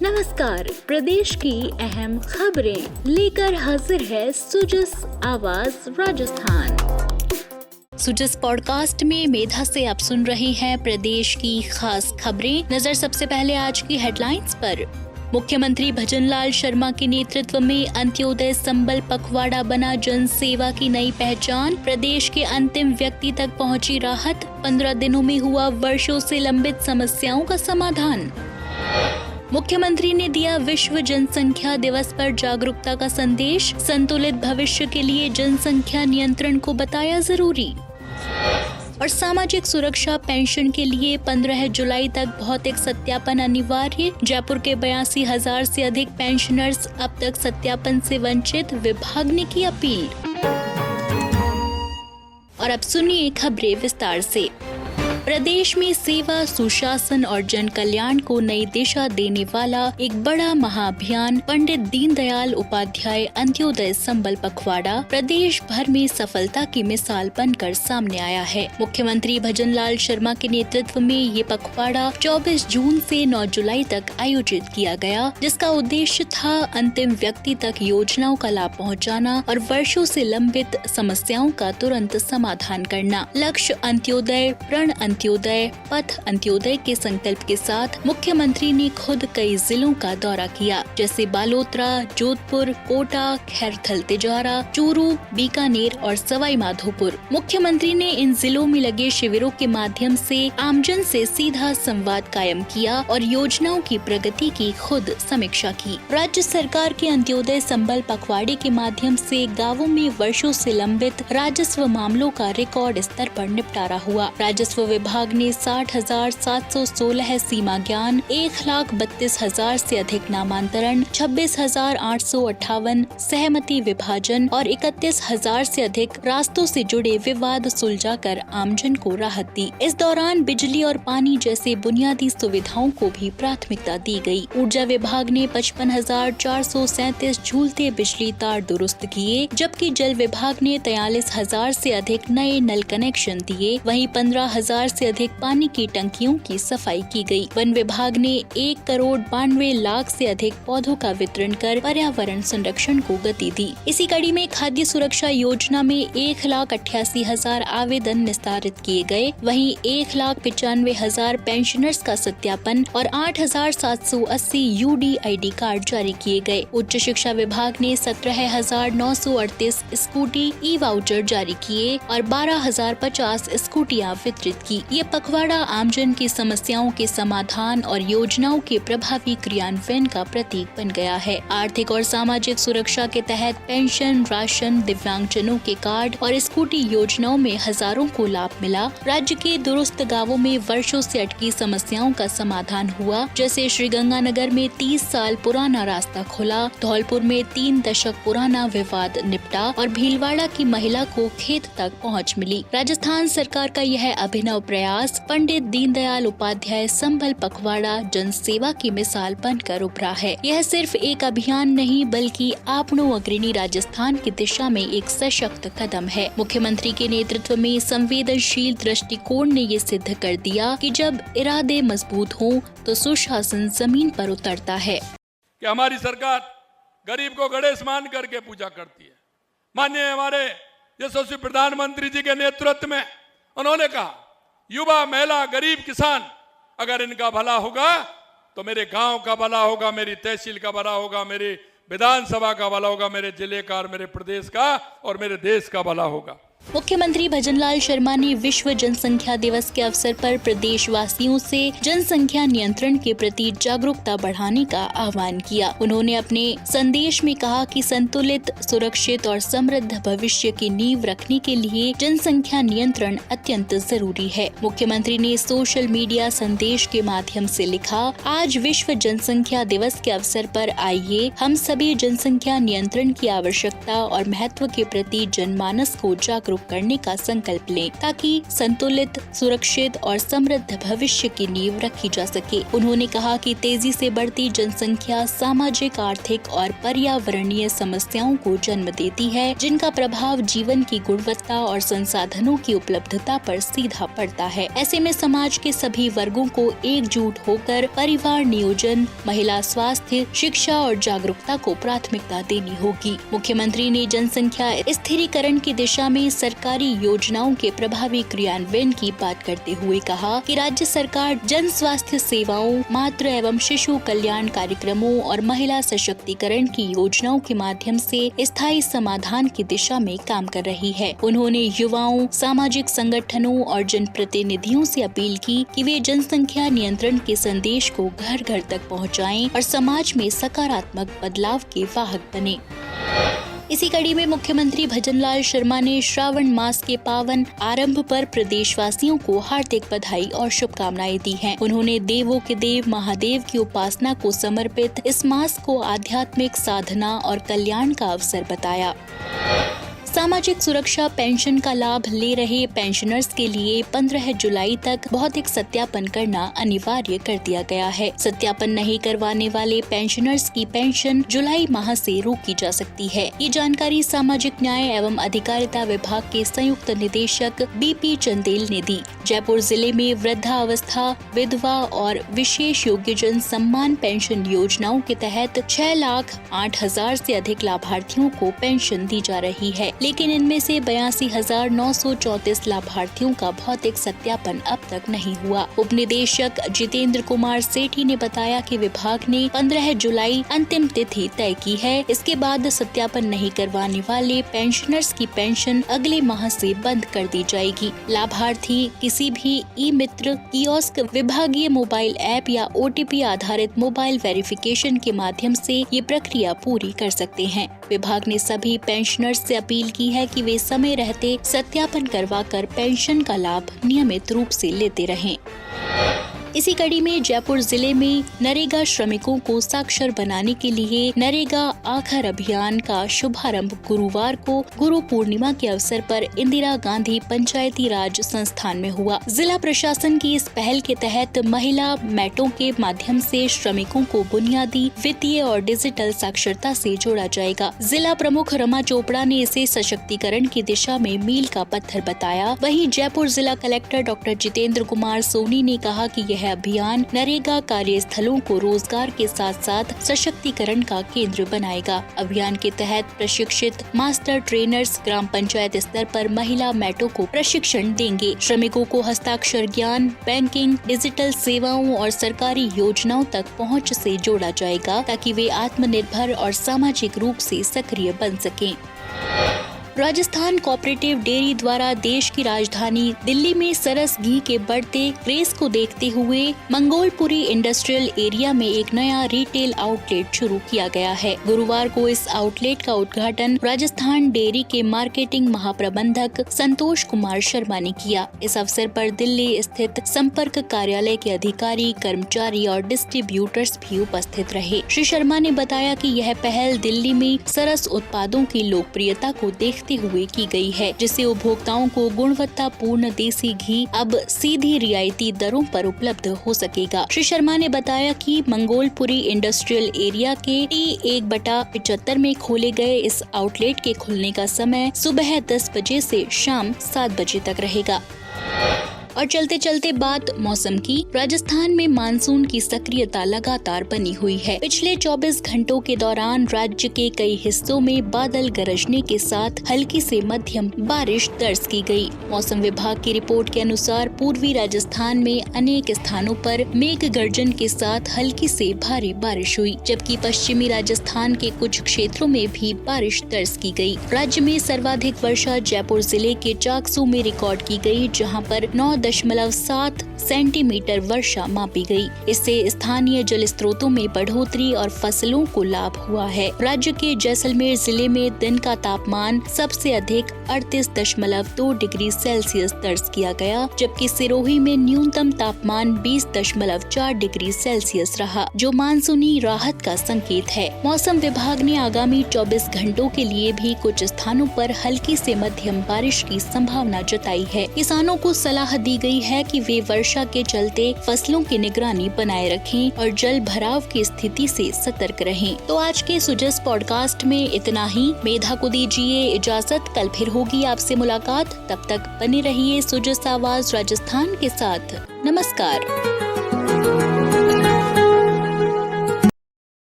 नमस्कार, प्रदेश की अहम खबरें लेकर हाजिर है सुजस आवाज राजस्थान। सुजस पॉडकास्ट में मेधा से आप सुन रहे हैं प्रदेश की खास खबरें। नजर सबसे पहले आज की हेडलाइंस पर। मुख्यमंत्री भजनलाल शर्मा के नेतृत्व में अंत्योदय संबल पखवाड़ा बना जन सेवा की नई पहचान। प्रदेश के अंतिम व्यक्ति तक पहुंची राहत। 15 दिनों में हुआ वर्षों से लंबित समस्याओं का समाधान। मुख्यमंत्री ने दिया विश्व जनसंख्या दिवस पर जागरूकता का संदेश। संतुलित भविष्य के लिए जनसंख्या नियंत्रण को बताया जरूरी। और सामाजिक सुरक्षा पेंशन के लिए 15 जुलाई तक भौतिक सत्यापन अनिवार्य। जयपुर के 82,000 से अधिक पेंशनर्स अब तक सत्यापन से वंचित, विभाग ने की अपील। और अब सुनिए खबरें विस्तार से। प्रदेश में सेवा, सुशासन और जन कल्याण को नई दिशा देने वाला एक बड़ा महाअभियान पंडित दीनदयाल उपाध्याय अंत्योदय संबल पखवाड़ा प्रदेश भर में सफलता की मिसाल बनकर सामने आया है। मुख्यमंत्री भजनलाल शर्मा के नेतृत्व में ये पखवाड़ा 24 जून से 9 जुलाई तक आयोजित किया गया, जिसका उद्देश्य था अंतिम व्यक्ति तक योजनाओं का लाभ पहुँचाना और वर्षों से लंबित समस्याओं का तुरंत समाधान करना। लक्ष्य अंत्योदय, प्रण अंत्योदय, पथ अंत्योदय के संकल्प के साथ मुख्यमंत्री ने खुद कई जिलों का दौरा किया, जैसे बालोतरा, जोधपुर, कोटा, खैरथल तिजारा, चूरू, बीकानेर और सवाई माधोपुर। मुख्यमंत्री ने इन जिलों में लगे शिविरों के माध्यम से आमजन से सीधा संवाद कायम किया और योजनाओं की प्रगति की खुद समीक्षा की। राज्य सरकार के अंत्योदय संबल पखवाड़े के माध्यम से गाँवों में वर्षों से लंबित राजस्व मामलों का रिकॉर्ड स्तर पर निपटारा हुआ। राजस्व विभाग ने 60,716 सीमा ज्ञान, 1,32,000 से अधिक नामांतरण, 26,858 सहमति विभाजन और 31,000 से अधिक रास्तों से जुड़े विवाद सुलझाकर आमजन को राहत दी। इस दौरान बिजली और पानी जैसे बुनियादी सुविधाओं को भी प्राथमिकता दी गई। ऊर्जा विभाग ने 55,437 झूलते बिजली तार दुरुस्त किए, जबकि जल विभाग ने 43,000 से अधिक नए नल कनेक्शन दिए। वहीं 15,000 से अधिक पानी की टंकियों की सफाई की गई। वन विभाग ने 1,92,00,000 से अधिक पौधों का वितरण कर पर्यावरण संरक्षण को गति दी। इसी कड़ी में खाद्य सुरक्षा योजना में 1,88,000 आवेदन निस्तारित किए गए। वहीं 1,95,000 पेंशनर्स का सत्यापन और 8,780 UDID कार्ड जारी किए गए। उच्च शिक्षा विभाग ने 17,938 स्कूटी ई वाउचर जारी किए और 12,050 स्कूटियाँ वितरित की। ये पखवाड़ा आमजन की समस्याओं के समाधान और योजनाओं के प्रभावी क्रियान्वयन का प्रतीक बन गया है। आर्थिक और सामाजिक सुरक्षा के तहत पेंशन, राशन, दिव्यांगजनों के कार्ड और स्कूटी योजनाओं में हजारों को लाभ मिला। राज्य के दुरुस्त गांवों में वर्षों से अटकी समस्याओं का समाधान हुआ, जैसे श्रीगंगानगर में 30 साल पुराना रास्ता खुला, धौलपुर में 3 दशक पुराना विवाद निपटा और भीलवाड़ा की महिला को खेत तक पहुँच मिली। राजस्थान सरकार का यह अभिनव प्रयास पंडित दीनदयाल उपाध्याय संबल पखवाड़ा जन सेवा की मिसाल बनकर उभरा है। यह सिर्फ एक अभियान नहीं, बल्कि आपनो अग्रणी राजस्थान की दिशा में एक सशक्त कदम है। मुख्यमंत्री के नेतृत्व में संवेदनशील दृष्टिकोण ने ये सिद्ध कर दिया कि जब इरादे मजबूत हों तो सुशासन जमीन पर उतरता है। कि हमारी सरकार गरीब को गणेश मान करके पूजा करती है। माननीय हमारे यशस्वी प्रधानमंत्री जी के नेतृत्व में उन्होंने कहा, युवा, महिला, गरीब, किसान, अगर इनका भला होगा तो मेरे गांव का भला होगा, मेरी तहसील का भला होगा, मेरी विधानसभा का भला होगा, मेरे जिले का और मेरे प्रदेश का और मेरे देश का भला होगा। मुख्यमंत्री भजनलाल शर्मा ने विश्व जनसंख्या दिवस के अवसर पर प्रदेशवासियों से जनसंख्या नियंत्रण के प्रति जागरूकता बढ़ाने का आह्वान किया। उन्होंने अपने संदेश में कहा कि संतुलित, सुरक्षित और समृद्ध भविष्य की नींव रखने के लिए जनसंख्या नियंत्रण अत्यंत जरूरी है। मुख्यमंत्री ने सोशल मीडिया संदेश के माध्यम से लिखा, आज विश्व जनसंख्या दिवस के अवसर पर आइए हम सभी जनसंख्या नियंत्रण की आवश्यकता और महत्व के प्रति जनमानस को जागरूक जागरूक करने का संकल्प लें ताकि संतुलित, सुरक्षित और समृद्ध भविष्य की नींव रखी जा सके। उन्होंने कहा कि तेजी से बढ़ती जनसंख्या सामाजिक, आर्थिक और पर्यावरणीय समस्याओं को जन्म देती है, जिनका प्रभाव जीवन की गुणवत्ता और संसाधनों की उपलब्धता पर सीधा पड़ता है। ऐसे में समाज के सभी वर्गों को एकजुट होकर परिवार नियोजन, महिला स्वास्थ्य, शिक्षा और जागरूकता को प्राथमिकता देनी होगी। मुख्यमंत्री ने जनसंख्या स्थिरीकरण की दिशा में सरकारी योजनाओं के प्रभावी क्रियान्वयन की बात करते हुए कहा कि राज्य सरकार जन स्वास्थ्य सेवाओं, मातृ एवं शिशु कल्याण कार्यक्रमों और महिला सशक्तिकरण की योजनाओं के माध्यम से स्थायी समाधान की दिशा में काम कर रही है। उन्होंने युवाओं, सामाजिक संगठनों और जनप्रतिनिधियों से अपील की कि वे जनसंख्या नियंत्रण के संदेश को घर घर तक पहुंचाएं और समाज में सकारात्मक बदलाव के वाहक बने। इसी कड़ी में मुख्यमंत्री भजनलाल शर्मा ने श्रावण मास के पावन आरंभ पर प्रदेशवासियों को हार्दिक बधाई और शुभकामनाएं दी हैं। उन्होंने देवों के देव महादेव की उपासना को समर्पित इस मास को आध्यात्मिक साधना और कल्याण का अवसर बताया। सामाजिक सुरक्षा पेंशन का लाभ ले रहे पेंशनर्स के लिए 15 जुलाई तक भौतिक सत्यापन करना अनिवार्य कर दिया गया है। सत्यापन नहीं करवाने वाले पेंशनर्स की पेंशन जुलाई माह से रोकी जा सकती है। ये जानकारी सामाजिक न्याय एवं अधिकारिता विभाग के संयुक्त निदेशक BP चंदेल ने दी। जयपुर जिले में वृद्धावस्था, विधवा और विशेष योग्यजन सम्मान पेंशन योजनाओं के तहत 6,08,000 से अधिक लाभार्थियों को पेंशन दी जा रही है, लेकिन इनमें से 82,934 लाभार्थियों का भौतिक सत्यापन अब तक नहीं हुआ। उप निदेशक जितेंद्र कुमार सेठी ने बताया कि विभाग ने 15 जुलाई अंतिम तिथि तय की है। इसके बाद सत्यापन नहीं करवाने वाले पेंशनर्स की पेंशन अगले माह से बंद कर दी जाएगी। लाभार्थी किसी भी ई मित्र कियोस्क, विभागीय मोबाइल ऐप या OTP आधारित मोबाइल वेरिफिकेशन के माध्यम से ये प्रक्रिया पूरी कर सकते हैं। विभाग ने सभी पेंशनर्स से अपील की है कि वे समय रहते सत्यापन करवाकर पेंशन का लाभ नियमित रूप से लेते रहें। इसी कड़ी में जयपुर जिले में नरेगा श्रमिकों को साक्षर बनाने के लिए नरेगा आखर अभियान का शुभारंभ गुरुवार को गुरु पूर्णिमा के अवसर पर इंदिरा गांधी पंचायती राज संस्थान में हुआ। जिला प्रशासन की इस पहल के तहत महिला मैटों के माध्यम से श्रमिकों को बुनियादी, वित्तीय और डिजिटल साक्षरता से जोड़ा जाएगा। जिला प्रमुख रमा चोपड़ा ने इसे सशक्तिकरण की दिशा में मील का पत्थर बताया। वहीं जयपुर जिला कलेक्टर डॉक्टर जितेंद्र कुमार सोनी ने कहा कि यह अभियान नरेगा कार्यस्थलों को रोजगार के साथ साथ सशक्तिकरण का केंद्र बनाएगा। अभियान के तहत प्रशिक्षित मास्टर ट्रेनर्स ग्राम पंचायत स्तर पर महिला मैटों को प्रशिक्षण देंगे। श्रमिकों को हस्ताक्षर ज्ञान, बैंकिंग, डिजिटल सेवाओं और सरकारी योजनाओं तक पहुंच से जोड़ा जाएगा ताकि वे आत्मनिर्भर और सामाजिक रूप से सक्रिय बन सकें। राजस्थान कोऑपरेटिव डेयरी द्वारा देश की राजधानी दिल्ली में सरस घी के बढ़ते क्रेज को देखते हुए मंगोलपुरी इंडस्ट्रियल एरिया में एक नया रिटेल आउटलेट शुरू किया गया है। गुरुवार को इस आउटलेट का उद्घाटन राजस्थान डेयरी के मार्केटिंग महाप्रबंधक संतोष कुमार शर्मा ने किया। इस अवसर पर दिल्ली स्थित संपर्क कार्यालय के अधिकारी, कर्मचारी और डिस्ट्रीब्यूटर्स भी उपस्थित रहे। श्री शर्मा ने बताया कि यह पहल दिल्ली में सरस उत्पादों की लोकप्रियता को देखते हुए की गई है, जिससे उपभोक्ताओं को गुणवत्तापूर्ण देसी घी अब सीधी रियायती दरों पर उपलब्ध हो सकेगा। श्री शर्मा ने बताया कि मंगोलपुरी इंडस्ट्रियल एरिया के T1/75 में खोले गए इस आउटलेट के खुलने का समय सुबह 10 बजे से शाम 7 बजे तक रहेगा। और चलते चलते बात मौसम की। राजस्थान में मानसून की सक्रियता लगातार बनी हुई है। पिछले 24 घंटों के दौरान राज्य के कई हिस्सों में बादल गरजने के साथ हल्की से मध्यम बारिश दर्ज की गई। मौसम विभाग की रिपोर्ट के अनुसार पूर्वी राजस्थान में अनेक स्थानों पर मेघ गर्जन के साथ हल्की से भारी बारिश हुई, जबकि पश्चिमी राजस्थान के कुछ क्षेत्रों में भी बारिश दर्ज की गई। राज्य में सर्वाधिक वर्षा जयपुर जिले के चाकसू में रिकॉर्ड की गई, जहाँ पर 9 9.7 सेंटीमीटर वर्षा मापी गई। इससे स्थानीय जल स्रोतों में बढ़ोतरी और फसलों को लाभ हुआ है। राज्य के जैसलमेर जिले में दिन का तापमान सबसे अधिक 38.2 डिग्री सेल्सियस दर्ज किया गया, जबकि सिरोही में न्यूनतम तापमान 20.4 डिग्री सेल्सियस रहा, जो मानसूनी राहत का संकेत है। मौसम विभाग ने आगामी 24 घंटों के लिए भी कुछ स्थानों पर हल्की से मध्यम बारिश की संभावना जताई है। किसानों को सलाह दी गई है कि वे वर्षा के चलते फसलों की निगरानी बनाए रखें और जल भराव की स्थिति से सतर्क रहें। तो आज के सुजस पॉडकास्ट में इतना ही। मेधा को दीजिए इजाजत, कल फिर होगी आपसे मुलाकात। तब तक बने रहिए सुजस आवाज राजस्थान के साथ। नमस्कार।